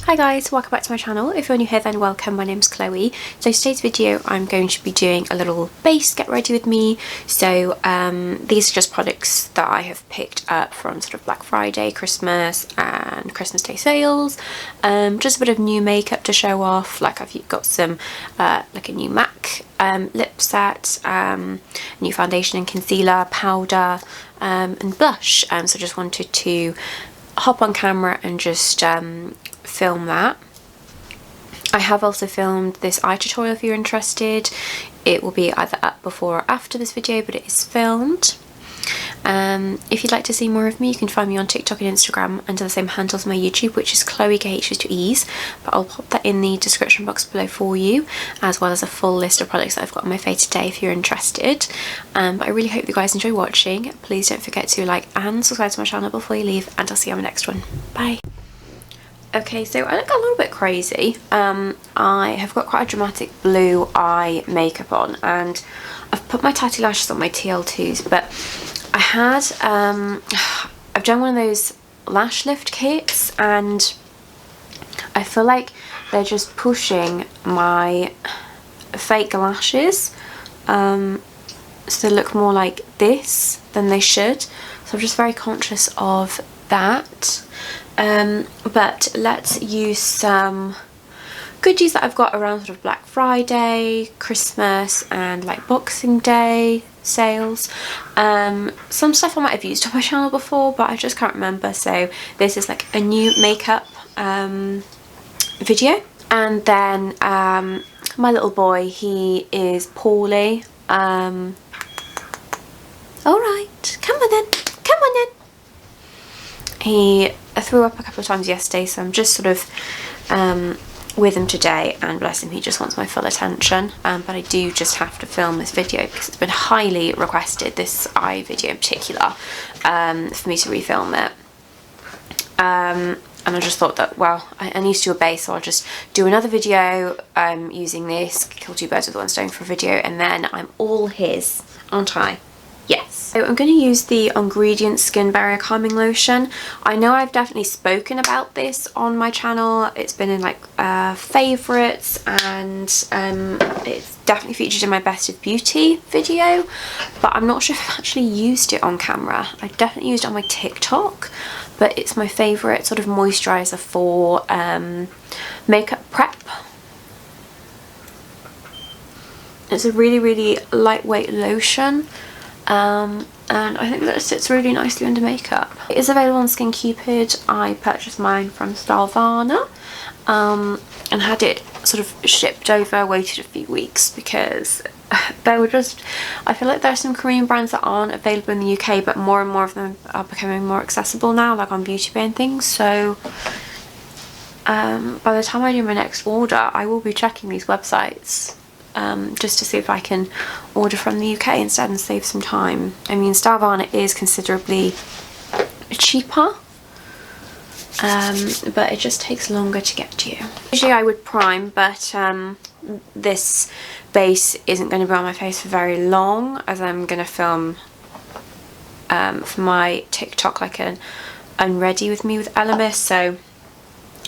Hi guys, welcome back to my channel. If you're new here then welcome, my name's Chloe. So today's video I'm going to be doing a little base get ready with me. So these are just products that I have picked up from sort of Black Friday, Christmas and Christmas Day sales. Just a bit of new makeup to show off, like I've got some like a new MAC lip set, new foundation and concealer, powder and blush. So just wanted to hop on camera and just film that. I have also filmed this eye tutorial if you're interested. It will be either up before or after this video, but it is filmed. If you'd like to see more of me, you can find me on TikTok and Instagram under the same handle as my YouTube, which is Chloe KH2Ease, but I'll pop that in the description box below for you, as well as a full list of products that I've got on my face today if you're interested. But I really hope you guys enjoy watching. Please don't forget to like and subscribe to my channel before you leave, and I'll see you on the next one. Bye. Okay, so I look a little bit crazy. I have got quite a dramatic blue eye makeup on, and I've put my Tatti lashes on my TL2s, but I had, I've done one of those lash lift kits, and I feel like they're just pushing my fake lashes, so they look more like this than they should, so I'm just very conscious of that. But let's use some goodies that I've got around sort of Black Friday, Christmas and like Boxing Day sales. Some stuff I might have used on my channel before, but I just can't remember, so this is like a new makeup video. And then my little boy, he is poorly. Alright, come on then, come on then. He threw up a couple of times yesterday, so I'm just sort of with him today, and bless him, he just wants my full attention. But I do just have to film this video because it's been highly requested, this eye video in particular, for me to refilm it. And I just thought that, well, I need to do a base, so I'll just do another video using this, kill two birds with one stone for a video, and then I'm all his, aren't I? Yes. So I'm going to use the Ongredients Skin Barrier Calming Lotion. I know I've definitely spoken about this on my channel. It's been in like favourites, and it's definitely featured in my Best of Beauty video, but I'm not sure if I've actually used it on camera. I definitely used it on my TikTok, but it's my favourite sort of moisturiser for makeup prep. It's a really, really lightweight lotion. And I think that it sits really nicely under makeup. It is available on Skin Cupid. I purchased mine from Stylevana and had it sort of shipped over, waited a few weeks because there were just, I feel like there are some Korean brands that aren't available in the UK, but more and more of them are becoming more accessible now, like on Beauty Bay and things. So by the time I do my next order, I will be checking these websites just to see if I can order from the UK instead and save some time. I mean, Stylevana is considerably cheaper, but it just takes longer to get to you. Usually I would prime, but this base isn't going to be on my face for very long, as I'm going to film for my TikTok like an unready with me with Elemis, so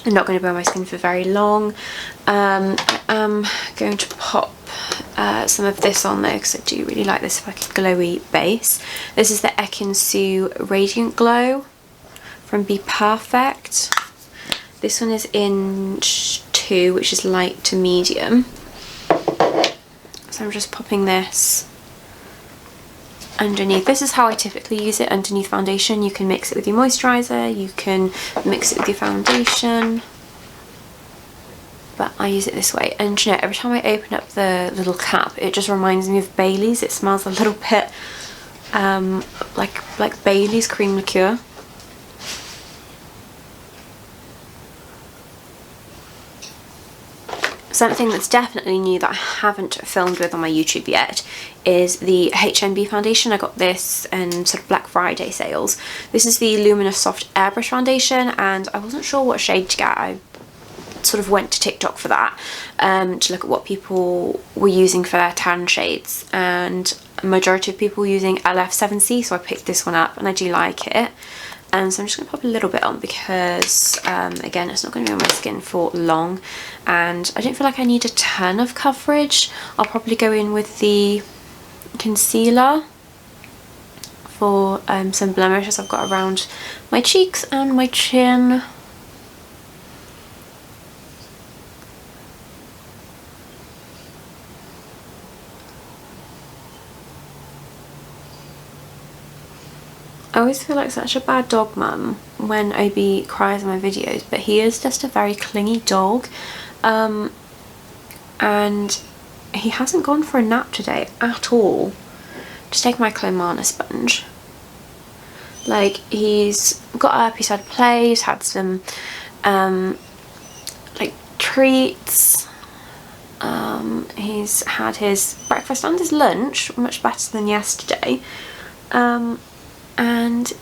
I'm not going to be on my skin for very long. I am going to pop some of this on there because I do really like this like glowy base. This is the Ekin-Su Radiant Glow from Be Perfect. This one is in 2, which is light to medium. So I'm just popping this underneath. This is how I typically use it underneath foundation. You can mix it with your moisturiser, you can mix it with your foundation, but I use it this way. And you know, every time I open up the little cap, it just reminds me of Bailey's. It smells a little bit like Bailey's cream liqueur. Something that's definitely new that I haven't filmed with on my YouTube yet is the HNB foundation. I got this in sort of Black Friday sales. This is the Luminous Soft Airbrush Foundation, and I wasn't sure what shade to get. I sort of went to TikTok for that to look at what people were using for their tan shades, and a majority of people were using LF7C, so I picked this one up and I do like it. So I'm just going to pop a little bit on because, again, it's not going to be on my skin for long, and I don't feel like I need a ton of coverage. I'll probably go in with the concealer for some blemishes I've got around my cheeks and my chin. I always feel like such a bad dog mum when Obi cries in my videos, but he is just a very clingy dog, and he hasn't gone for a nap today at all. Just take my Clomana sponge. Like, he's got up, he's had play, he's had some like treats, he's had his breakfast and his lunch, much better than yesterday. And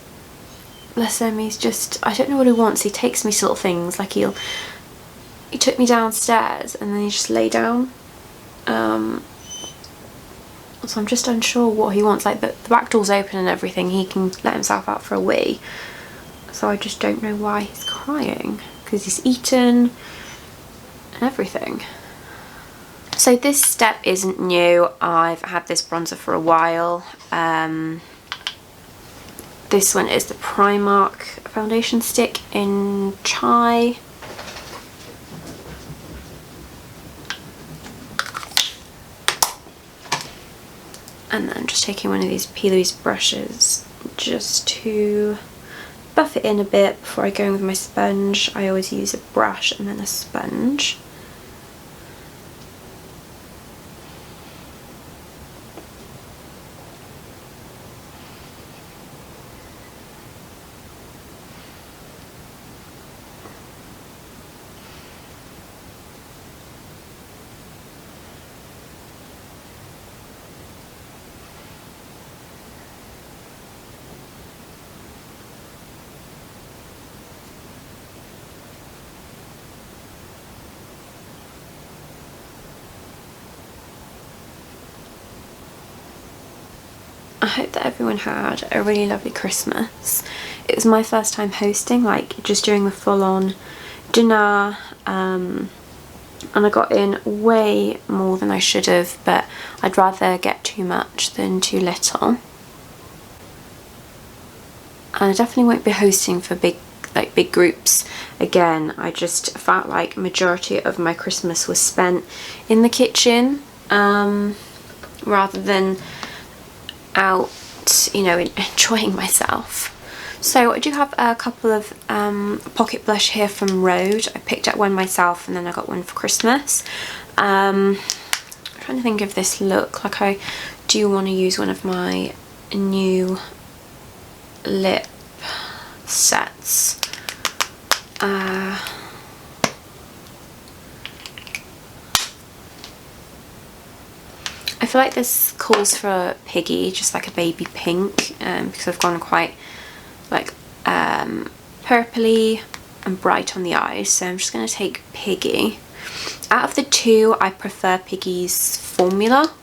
bless him, he's just, I don't know what he wants. He takes me to little things, like he took me downstairs and then he just lay down. So I'm just unsure what he wants. Like, the back door's open and everything, he can let himself out for a wee. So I just don't know why he's crying, because he's eaten and everything. So this step isn't new. I've had this bronzer for a while. This one is the Primark foundation stick in Chai. And then just taking one of these Plouise brushes just to buff it in a bit before I go in with my sponge. I always use a brush and then a sponge. I hope that everyone had a really lovely Christmas. It was my first time hosting, like just doing the full-on dinner, and I got in way more than I should have, but I'd rather get too much than too little. And I definitely won't be hosting for big groups again. I just felt like majority of my Christmas was spent in the kitchen, rather than out, you know, enjoying myself. So I do have a couple of pocket blush here from Rhode. I picked up one myself and then I got one for Christmas. I'm trying to think of this look. Like, I do want to use one of my new lip sets. I feel like this calls for Piggy, just like a baby pink, because I've gone quite like purpley and bright on the eyes, so I'm just going to take Piggy. Out of the two, I prefer Piggy's formula.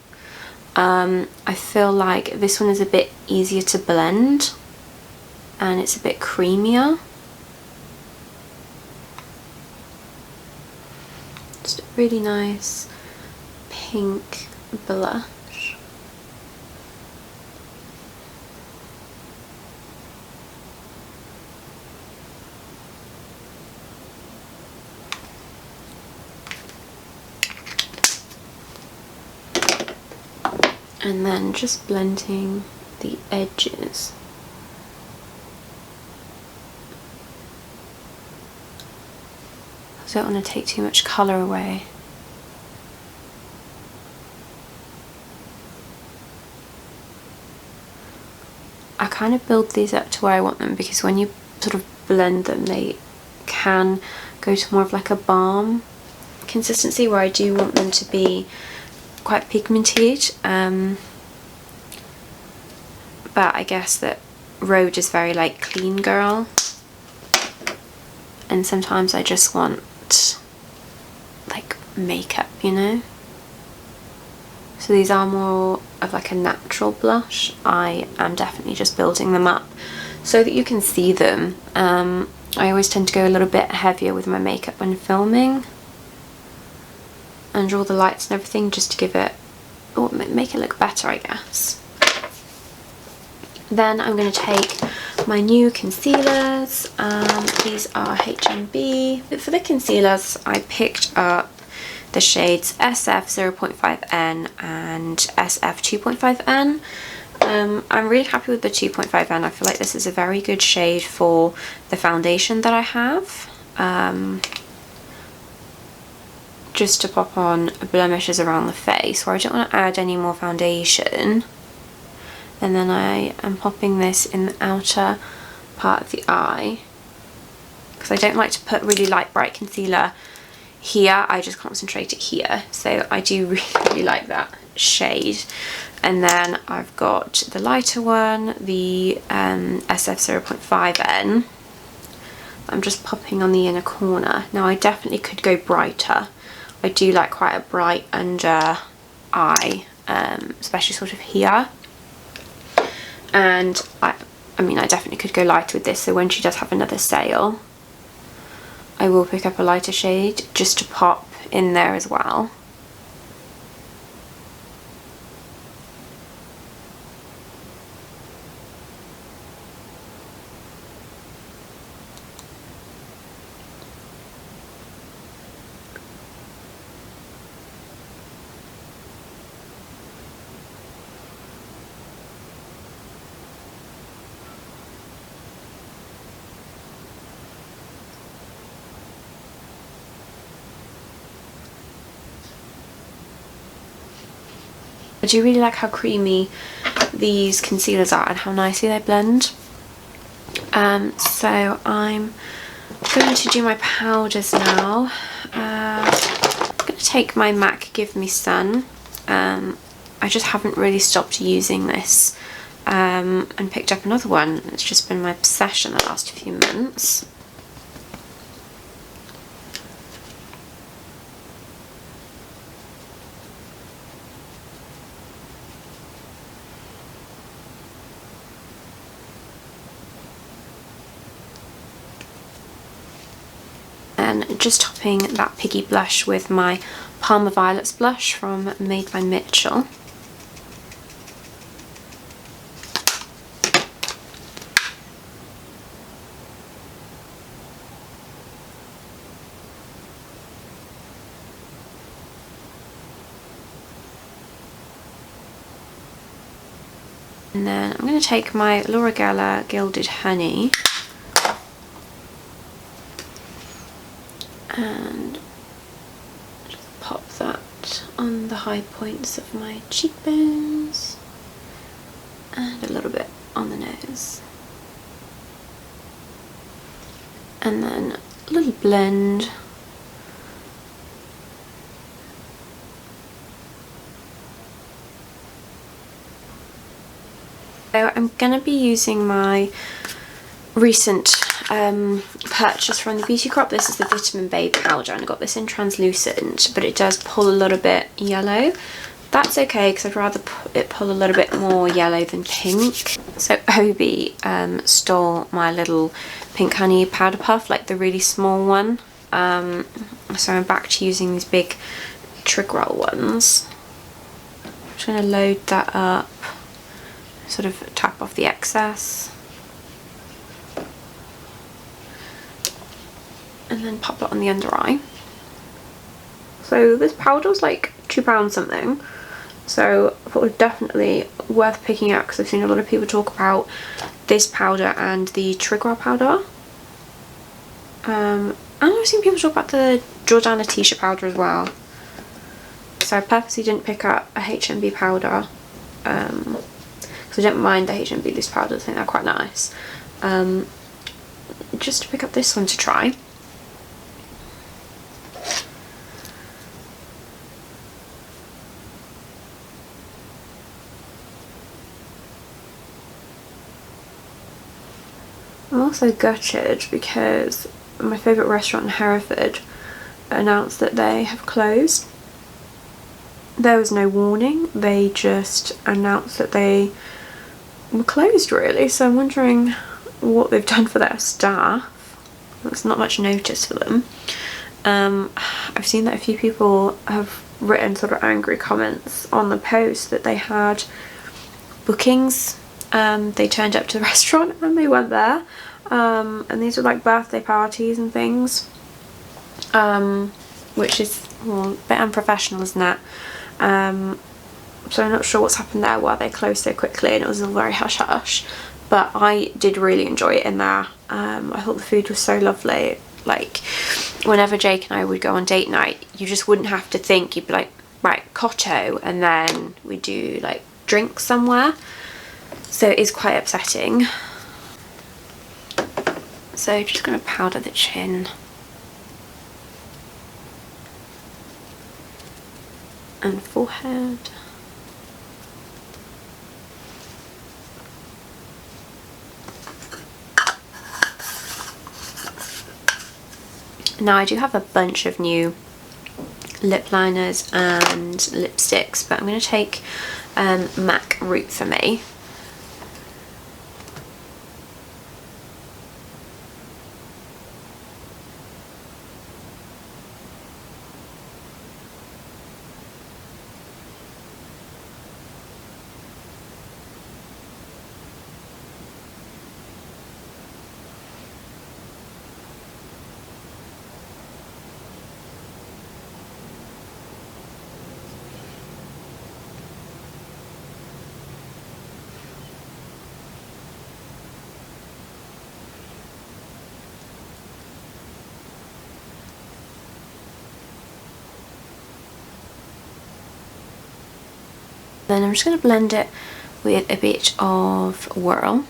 I feel like this one is a bit easier to blend and it's a bit creamier. Just a really nice pink blush. And then just blending the edges. I don't want to take too much colour away. I kind of build these up to where I want them, because when you sort of blend them, they can go to more of like a balm consistency, where I do want them to be quite pigmented. But I guess that Rhode is very like clean girl, and sometimes I just want like makeup, you know. So these are more of like a natural blush. I am definitely just building them up so that you can see them. I always tend to go a little bit heavier with my makeup when filming, and draw the lights and everything just to give it, or make it look better, I guess. Then I'm going to take my new concealers. These are HMB. For the concealers, I picked up the shades SF 0.5N and SF 2.5N. I'm really happy with the 2.5N. I feel like this is a very good shade for the foundation that I have. Just to pop on blemishes around the face where I don't want to add any more foundation. And then I am popping this in the outer part of the eye, because I don't like to put really light bright concealer here, I just concentrate it here. So I do really like that shade. And then I've got the lighter one, the SF 0.5N. I'm just popping on the inner corner. Now I definitely could go brighter. I do like quite a bright under eye, especially sort of here. And I mean, I definitely could go lighter with this, so when she does have another sale, I will pick up a lighter shade just to pop in there as well. I do really like how creamy these concealers are and how nicely they blend. So I'm going to do my powders now. I'm going to take my MAC Give Me Sun. I just haven't really stopped using this, and picked up another one. It's just been my obsession the last few months. And just topping that Piggy blush with my Parma Violets blush from Made by Mitchell. And then I'm going to take my Laura Geller Gilded Honey and just pop that on the high points of my cheekbones and a little bit on the nose. And then a little blend. So I'm going to be using my recent purchase from the Beauty Crop. This is the Vitamin Babe powder, and I got this in translucent, but it does pull a little bit yellow. That's okay, because I'd rather it pull a little bit more yellow than pink. So Obi stole my little pink honey powder puff, like the really small one. So I'm back to using these big trig roll ones. I'm just going to load that up, sort of tap off the excess. And then pop it on the under eye. So this powder was like £2 something, so I thought it was definitely worth picking up, because I've seen a lot of people talk about this powder and the Trigger powder. And I've seen people talk about the Jordana T-shirt powder as well. So I purposely didn't pick up a HMB powder, because I don't mind the HMB loose powders, I think they're quite nice. Just to pick up this one to try. I'm also gutted because my favourite restaurant in Hereford announced that they have closed. There was no warning, they just announced that they were closed really, so I'm wondering what they've done for their staff. There's not much notice for them. I've seen that a few people have written sort of angry comments on the post that they had bookings. They turned up to the restaurant and they went there. And these were like birthday parties and things. Which is, well, a bit unprofessional, isn't it? So I'm not sure what's happened there, why they closed so quickly, and it was all very hush hush. But I did really enjoy it in there. I thought the food was so lovely. Like, whenever Jake and I would go on date night, you just wouldn't have to think. You'd be like, right, Cotto, and then we do like drinks somewhere. So it is quite upsetting. So just gonna powder the chin. And forehead. Now I do have a bunch of new lip liners and lipsticks, but I'm going to take MAC Root for Me. Then I'm just going to blend it with a bit of Whirl.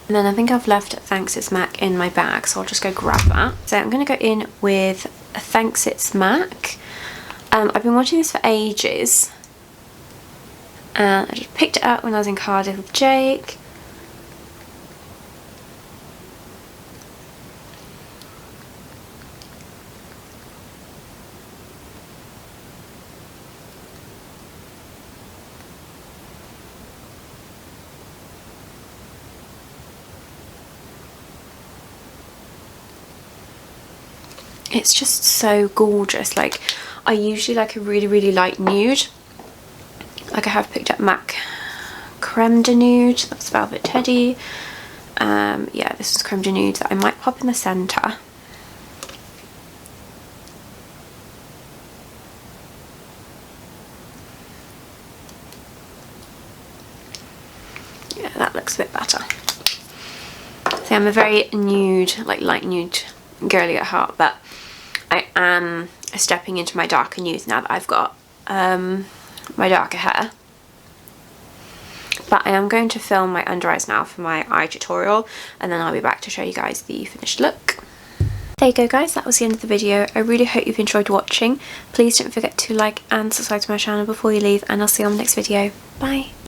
And then I think I've left Thanks It's MAC in my bag, so I'll just go grab that. So I'm going to go in with Thanks It's MAC. I've been watching this for ages. And I just picked it up when I was in Cardiff with Jake. It's just so gorgeous. Like, I usually like a really light nude. Like, I have picked up MAC Creme D'nude, that's Velvet Teddy. Yeah, this is Creme D'nude that I might pop in the centre. Yeah, that looks a bit better. So I'm a very nude, like light nude girly at heart, but I am stepping into my darker nudes now that I've got my darker hair. But I am going to film my under eyes now for my eye tutorial, and then I'll be back to show you guys the finished look. There you go guys, that was the end of the video. I really hope you've enjoyed watching. Please don't forget to like and subscribe to my channel before you leave, and I'll see you on the next video. Bye!